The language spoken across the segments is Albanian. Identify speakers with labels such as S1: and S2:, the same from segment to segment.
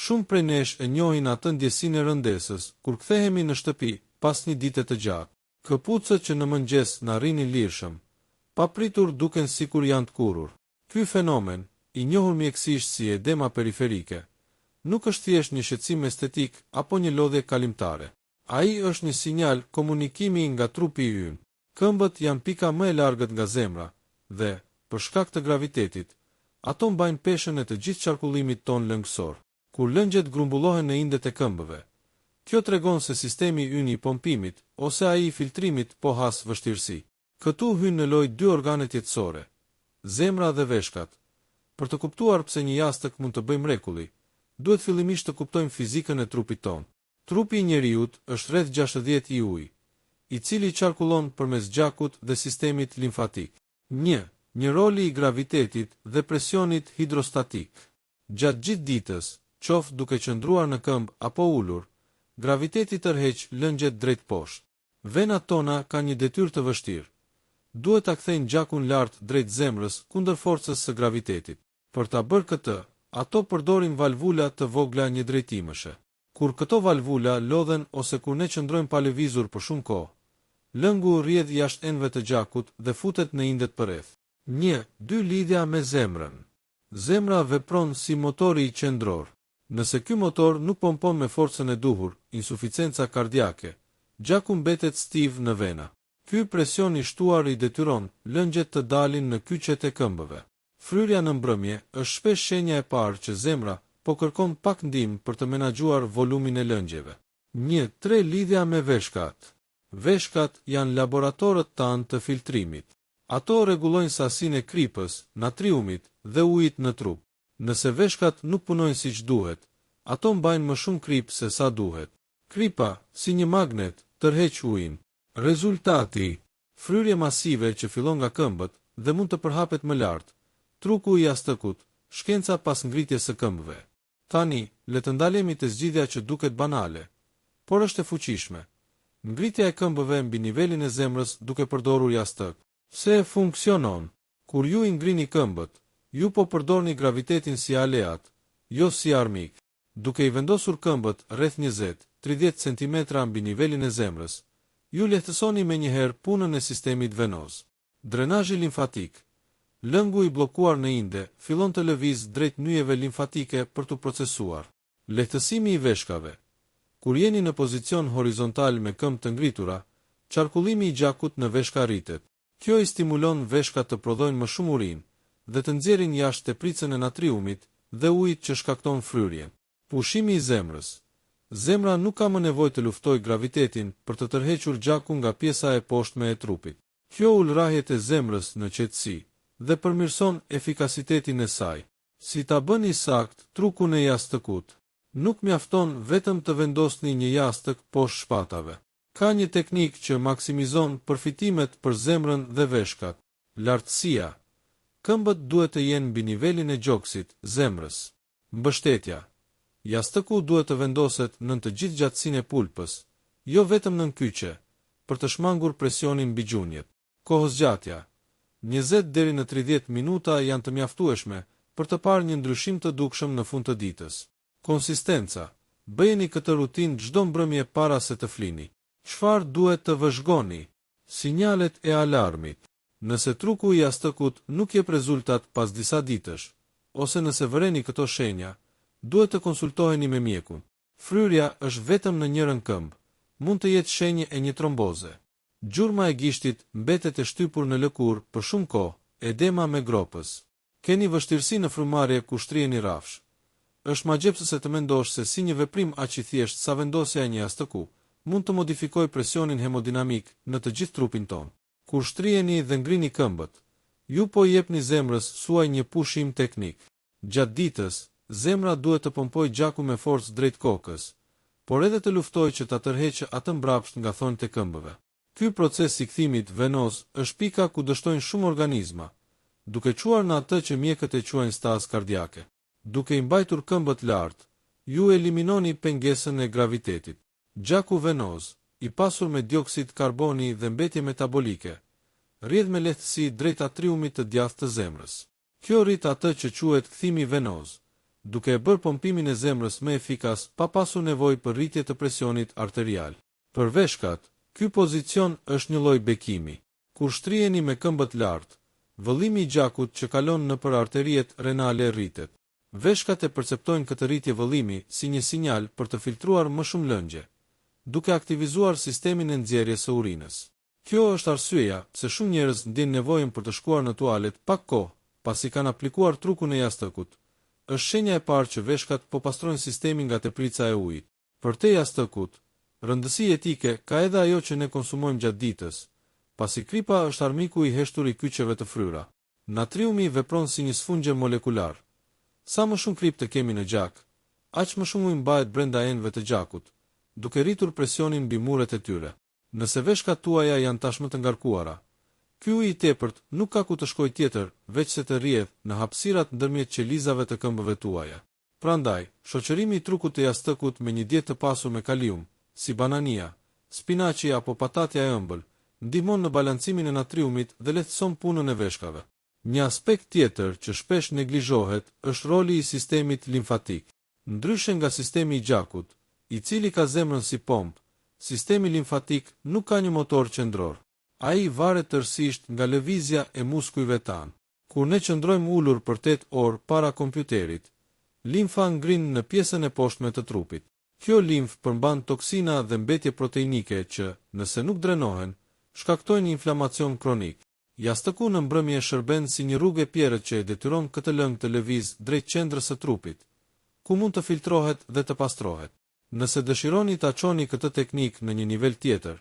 S1: Shumë prej nesh e njohin atë ndjesinë e rëndesës kur kthehemi në shtëpi pas një dite të gjatë. Këpucët që në mëngjes na rrinin lirshëm, papritur duken sikur janë të kurrur. Ky fenomen, i njohur mjekësisht si edema periferike, nuk është thjesht një shqetësim estetik apo një lodhje kalimtare. Ai është një sinjal komunikimi nga trupi ynë. Këmbët janë pika më e largët nga zemra dhe, për shkak të gravitetit, ato mbajnë peshën e të gjithë qarkullimit ton lëngësor. Kur lëngjet grumbullohen në indet e këmbëve, kjo tregon se sistemi ynë i pompimit ose ai i filtrimit po has vështirësi. Këtu hyn në lojë dy organet jetësore, zemra dhe veshkat. Për të kuptuar pse një jastëk mund të bëjë mrekulli, duhet fillimisht të kuptojmë fizikën e trupit ton. Trupi i njeriut është rreth 60 i ujë, i cili qarkullon përmes gjakut dhe sistemit limfatik. Një roli i gravitetit dhe presionit hidrostatik. Gjatë gjithë ditës, qoftë duke qëndruar në këmbë apo ulur, graviteti tërheq lëngjet drejt poshtë. Venat tona kanë një detyrë të vështirë. Duhet ta kthejnë gjakun lart drejt zemrës kundër forcës së gravitetit. Për ta bërë këtë, ato përdorin valvula të vogla një drejtimëshe. Kur këto valvula lodhen ose kur ne qëndrojmë pa lëvizur për shumë kohë, lëngu rrjedh jashtë enëve të gjakut dhe futet në indet përreth. 2. Lidhja me zemrën. Zemra vepron si motori i qendror. Nëse ky motor nuk pompon me forcën e duhur, insuficienca kardiake, gjaku mbetet stiv në vena. Ky presion i shtuar i detyron lëngjet të dalin në kyçet e këmbëve. Fryrja në mbrëmje është shpesh shenja e parë që zemra po kërkon pak ndihmë për të menaxhuar volumin e lëngjeve. 3. Lidhja me veshkat. Veshkat janë laboratorët tanë të filtrimit. Ato rregullojnë sasinë e kripës, natriumit dhe ujit në trup. Nëse veshkat nuk punojnë siç duhet, ato mbajnë më shumë krip se sa duhet. Kripa, si një magnet, tërheq ujin. Rezultati: fryrje masive që fillon nga këmbët dhe mund të përhapet më lart. Truku i jastëkut, shkenca pas ngritjes së këmbëve. Tani, le të ndalemi te zgjidhja që duket banale, por është e fuqishme. Ngritja e këmbëve mbi nivelin e zemrës duke përdorur jastëk. Se funksionon? Kur ju i ngrini këmbët, ju po përdorni gravitetin si aleat, jo si armik. Duke i vendosur këmbët rreth 20-30 cm mbi nivelin e zemrës, ju lehtësoni menjëherë punën e sistemit venoz. Drenazhi limfatik. Lëngu i bllokuar në inde fillon të lëviz drejt nyjeve limfatike për të procesuar. Lehtësimi i veshkave. Kur jeni në pozicion horizontal me këmbë të ngritura, qarkullimi i gjakut në veshka rritet. Kjo i stimulon veshkat të prodhojnë më shumë urinë dhe të nxjerrin jashtë tepricën e natriumit dhe ujit që shkakton fryrjen. Pushimi i zemrës. Zemra nuk ka më nevojë të luftojë gravitetin për të tërhequr gjakun nga pjesa e poshtme e trupit. Kjo ulrahjet e zemrës në qetësi dhe përmirëson efikasitetin e saj. Si ta bëni sakt trukun e jastëkut? Nuk mjafton vetëm të vendosni një jastëk poshtë shpatave. Ka një teknikë që maksimizon përfitimet për zemrën dhe veshkat. Lartësia. Këmbët duhet të jenë mbi nivelin e gjoksit, zemrës. Mbështetja. Jastëku duhet të vendoset nën të gjithë gjatësinë e pulpës, jo vetëm nën kyçe, për të shmangur presionin mbi gjunjët. Kohëzgjatja. 20 deri në 30 minuta janë të mjaftueshme për të parë një ndryshim të dukshëm në fund të ditës. Konsistenca. Bëjeni këtë rutinë çdo mbrëmje para se të flini. Çfarë duhet të vëzhgoni? Sinjalet e alarmit. Nëse truku i jastëkut nuk jep rezultat pas disa ditësh, ose nëse vëreni këto shenja, duhet të konsultoheni me mjekun. Fryrja është vetëm në njërin këmbë. Mund të jetë shenjë e një tromboze. Gjurma e gishtit mbetet e shtypur në lëkurë për shumë kohë, edema me gropës. Keni vështirësi në frymarrje kur shtriheni rafsh. Është magjepsëse të mendosh se si një veprim aq i thjeshtë sa vendosja e një jastëku mund të modifikojë presionin hemodinamik në të gjithë trupin ton. Kur shtriheni dhe ngrini këmbët, ju po i jepni zemrës suaj një pushim teknik. Gjatë ditës, zemra duhet të pompojë gjakun me forcë drejt kokës, por edhe të luftojë që ta tërheqë atë mbrapsht nga thonjtë e këmbëve. Ky proces i kthimit venoz është pika ku dështojnë shumë organizma, duke quar në atë që mjekët e quajnë stazë kardiake. Duke i mbajtur këmbët lart, ju eliminoni pengesën e gravitetit. Gjaku venoz, i pasur me dioksid karboni dhe mbetje metabolike, rrjedh me lehtësi drejt atriumit të djathtë të zemrës. Kjo rrit atë që quhet kthimi venoz. duke e bërë pompimin e zemrës më efikas pa pasur nevojë për rritje të presionit arterial. Për veshkat, ky pozicion është një lloj bekimi. Kur shtriheni me këmbët lart, vëllimi i gjakut që kalon nëpër arteriet renale rritet. Veshkat e perceptojnë këtë rritje vëllimi si një sinjal për të filtruar më shumë lëngje, duke aktivizuar sistemin e nxjerrjes së urinës. Kjo është arsyeja pse shumë njerëz ndjejnë nevojën për të shkuar në tualet pak kohë pasi kanë aplikuar trukun e jastëkut. Është shenja e parë që veshkat po pastrojnë sistemin nga teprica e ujit. Për te jastëkut, rëndësi etike ka edhe ajo që ne konsumojmë gjatë ditës, pasi kripa është armiku i heshtur i kyçeve të fryra. Natriumi vepron si një sfungje molekular. Sa më shumë krip të kemi në gjak, aq më shumë ujë mbahet brenda enëve të gjakut, duke rritur presionin mbi muret e tyre. Nëse veshkat tuaja janë tashmë të ngarkuara, ky ujë i tepërt nuk ka ku të shkojë tjetër veç se të rrjedh në hapësirat ndërmjet qelizave të këmbëve tuaja. Prandaj, shoqërimi i trukut të jastëkut me një dietë të pasur me kalium, si banania, spinaqi apo patatja e ëmbël, ndihmon në balancimin e natriumit dhe lehtëson punën e veshkave. Një aspekt tjetër që shpesh neglizhohet është roli i sistemit limfatik. Ndryshe nga sistemi i gjakut, i cili ka zemrën si pompë, sistemi limfatik nuk ka një motor qendror. Ai varet tërësisht nga lëvizja e muskujve tanë. Kur ne qëndrojmë ulur për 8 orë para kompjuterit, limfa ngrin në pjesën e poshtme të trupit. Kjo limf përmban toksina dhe mbetje proteinike që, nëse nuk drenohen, shkaktojnë inflamacion kronik. Jastëku në mbrëmje shërben si një rrugë e pjerrët që e detyron këtë lëng të lëviz drejt qendrës së trupit, ku mund të filtrohet dhe të pastrohet. Nëse dëshironi ta çoni këtë teknik në një nivel tjetër,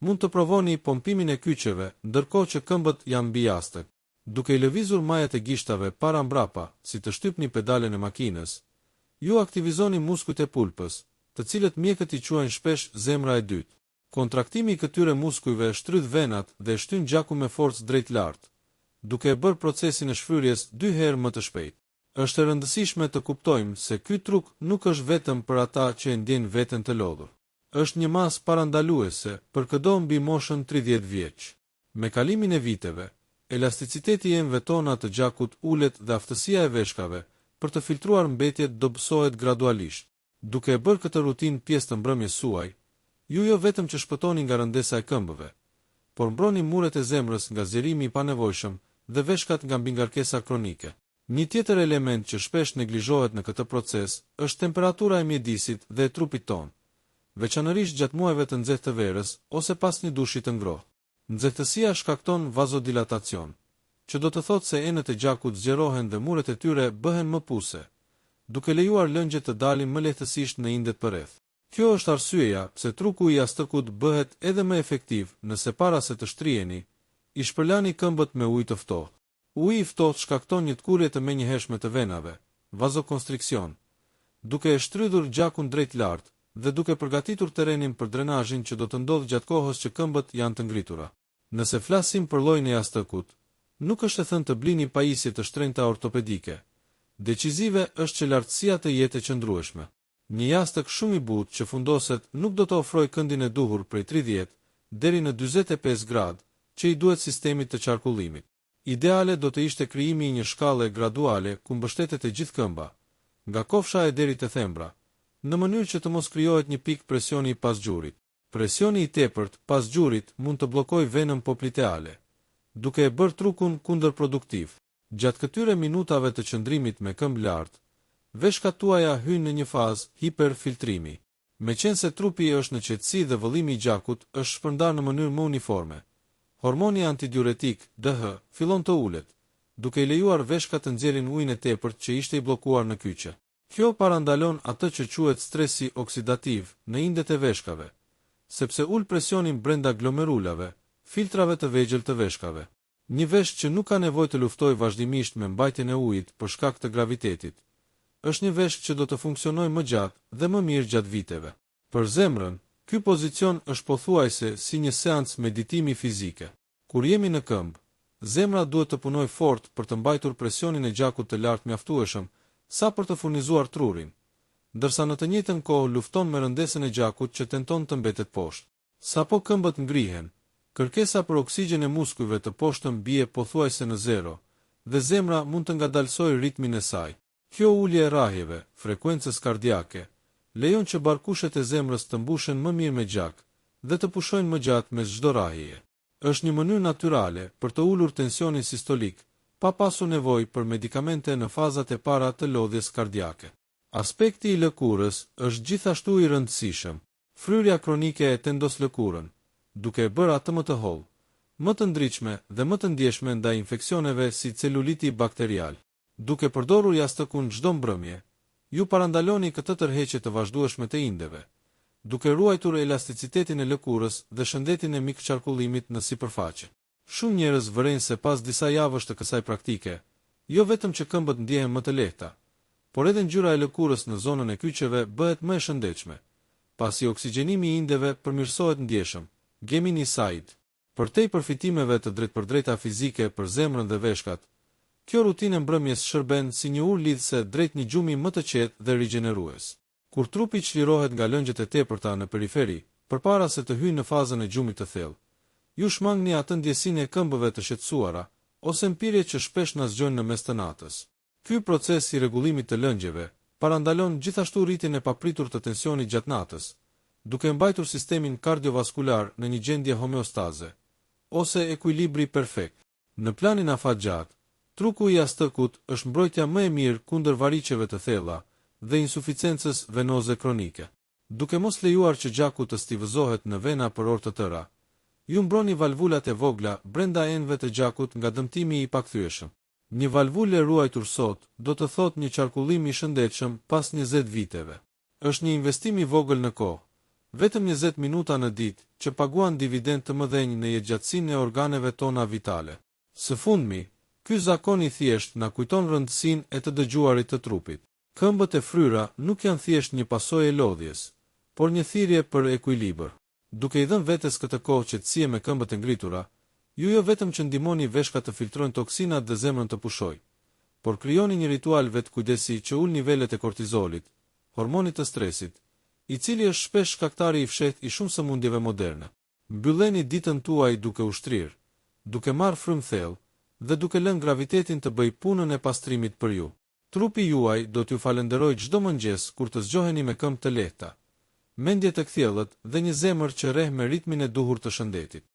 S1: mund të provoni pompimin e kyçeve, ndërkohë që këmbët janë mbi jastëk. Duke i lëvizur majat e gishtave para mbrapa, si të shtypni pedalen e makinës, ju aktivizoni muskujt e pulpës, të cilët mjekët i quajnë shpesh zemra e dytë. Kontraktimi i këtyre muskujve shtrydh venat dhe shtyn gjakun me forcë drejt lart, duke e bërë procesin e shfryrjes 2 herë më të shpejt. Është e rëndësishme të kuptojmë se ky truk nuk është vetëm për ata që e ndjejnë veten të lodhur. Është një masë parandaluese për çdo mbi moshën 30 vjeç. Me kalimin e viteve, elasticiteti i enëve tona të gjakut ulet dhe aftësia e veshkave për të filtruar mbetjet dobësohet gradualisht. Duke e bërë këtë rutinë pjesë të mbrëmjes suaj, ju jo vetëm që shpëtoni nga rëndesa e këmbëve, por mbroni muret e zemrës nga zgjerimi i panevojshëm dhe veshkat nga mbingarkesa kronike. Një tjetër element që shpesh neglizhohet në këtë proces është temperatura e mjedisit dhe e trupit ton, veçanërisht gjatë muajve të nxehtë të verës ose pas një dushi të ngrohtë. Nxehtësia shkakton vazodilatacion, që do të thotë se enët e gjakut zgjerohen dhe muret e tyre bëhen më puse, duke lejuar lëngjet të dalin më lehtësisht në indet përreth. Kjo është arsyeja pse truku i jastëkut bëhet edhe më efektiv nëse para se të shtriheni, i shpërlani këmbët me ujë të ftohtë. Uji i ftohtë shkakton një tkurrje të menjëhershme të venave, vazokonstriksion, duke e shtrydhur gjakun drejt lart dhe duke përgatitur terrenin për drenazhin që do të ndodhë gjatë kohës që këmbët janë të ngritura. Nëse flasim për llojin e jastëkut, nuk është e thënë të blini pajisje të shtrenjta ortopedike. Decizive është që lartësia të jetë e qëndrueshme. Një jastëk shumë i butë që fundoset nuk do të ofrojë këndin e duhur prej 30 deri në 45 gradë, që i duhet sistemit të qarkullimit. Ideale do të ishte krijimi i një shkallë graduale ku mbështetet e gjithë këmba, nga kofsha e deri te thembra, në mënyrë që të mos krijohet një pikë presioni pas gjurit. Presioni i tepërt pas gjurit mund të bllokojë venën popliteale, duke e bërë trukun kundërproduktiv. Gjatë këtyre minutave të qëndrimit me këmbë lart, veshkat tuaja hynë në një fazë hiperfiltrimi. Meqense trupi është në qetësi dhe vëllimi i gjakut është shpërndar në mënyrë më uniforme, hormoni antidiuretik, DH, fillon të ulet, duke i lejuar veshkat të nxjerrin ujin e tepërt që ishte i bllokuar në kyçe. Kjo parandalon atë që quhet stresi oksidativ në indet e veshkave, sepse ul presionin brenda glomerulave, filtrave të vegjël të veshkave. Një veshk që nuk ka nevojë të luftojë vazhdimisht me mbajtjen e ujit për shkak të gravitetit, është një veshk që do të funksionojë më gjatë dhe më mirë gjatë viteve. Për zemrën, ky pozicion është pothuajse si një seancë meditimi fizike. Kur jemi në këmbë, zemra duhet të punojë fort për të mbajtur presionin e gjakut të lartë mjaftueshëm sa për të furnizuar trurin, ndërsa në të njëjtën kohë lufton me rëndesën e gjakut që tenton të mbetet poshtë. Sapo këmbët ngrihen, kërkesa për oksigjen e muskujve të poshtëm bie pothuajse në zero, dhe zemra mund të ngadalsojë ritmin e saj. Kjo ulje e rrahjeve, frekuencës kardiake, lejon që barkushet e zemrës të mbushen më mirë me gjak dhe të pushojnë më gjatë mes çdo rrahjeje. Është një mënyrë natyrale për të ulur tensionin sistolik, pa pasur nevojë për medikamente në fazat e para të lodhjes kardiake. Aspekti i lëkurës është gjithashtu i rëndësishëm. Fryrja kronike e tendos lëkurën, duke e bërë atë më të hollë, më të ndritshme dhe më të ndjeshme ndaj infeksioneve si celuliti bakterial. Duke përdorur jashtëkun çdo mbrëmje, ju parandaloni këtë tërheqje të vazhdueshme të indeve, duke ruajtur elasticitetin e lëkurës dhe shëndetin e mikqarkullimit në sipërfaqe. Shumë njerëz vërejnë se pas disa javësh të kësaj praktike, jo vetëm që këmbët ndjehen më të lehta, por edhe ngjyra e lëkurës në zonën e kyçeve bëhet më e shëndetshme, pasi oksigjenimi i indeve përmirësohet ndjeshëm. Gemini Side. Përtej përfitimeve të drejtpërdrejta fizike për zemrën dhe veshkat, kjo rutinë mbrëmjes shërben si një urë lidhëse drejt një gjumi më të qetë dhe rigjenerues. Kur trupi çlirohet nga lëngjet e tepërta në periferi, përpara se të hyjë në fazën e gjumit të thellë, ju shmangni atë ndjesinë e këmbëve të shqetësuara, ose mpirje që shpesh na zgjojnë në mes të natës. Ky proces i rregullimit të lëngjeve parandalon gjithashtu rritjen e papritur të tensionit gjatë natës, duke mbajtur sistemin kardiovaskular në një gjendje homeostaze, ose ekuilibri perfekt. Në planin afatgjat, truku i jastëkut është mbrojtja më e mirë kundër variqeve të thella dhe insuficiencës venoze kronike. Duke mos lejuar që gjaku të stivëzohet në vena për orë të tëra, ju mbroni valvulat e vogla brenda enëve të gjakut nga dëmtimi i pakthyeshëm. Një valvulë e ruajtur sot do të thotë një qarkullim i shëndetshëm pas 20 viteve. Është një investim i vogël në kohë, vetëm 20 minuta në ditë që paguan dividend të mëdhenj në jetëgjatësinë e organeve tona vitale. Së fundmi, ky zakon i thjesht na kujton rëndësinë e të dëgjuarit të trupit. Këmbët e fryra nuk janë thjesht një pasojë e lodhjes, por një thirrje për ekuilibër. Duke i dhënë vetes këtë kohë qetësie me këmbët e ngritura, ju jo vetëm që ndihmoni veshkat të filtrojnë toksinat dhe zemrën të pushojë, por krijoni një ritual vetkujdesi që ul nivelet e kortizolit, hormonit të stresit, i cili është shpesh shkaktari i fshehtë i shumë sëmundjeve moderne. Mbylleni ditën tuaj duke ushtrirë, duke marrë frymë thellë dhe duke lënë gravitetin të bëjë punën e pastrimit për ju. Trupi juaj do t'ju falenderojë çdo mëngjes kur të zgjoheni me këmbë të lehta, mendje të kthjellët dhe një zemër që rreh me ritmin e duhur të shëndetit.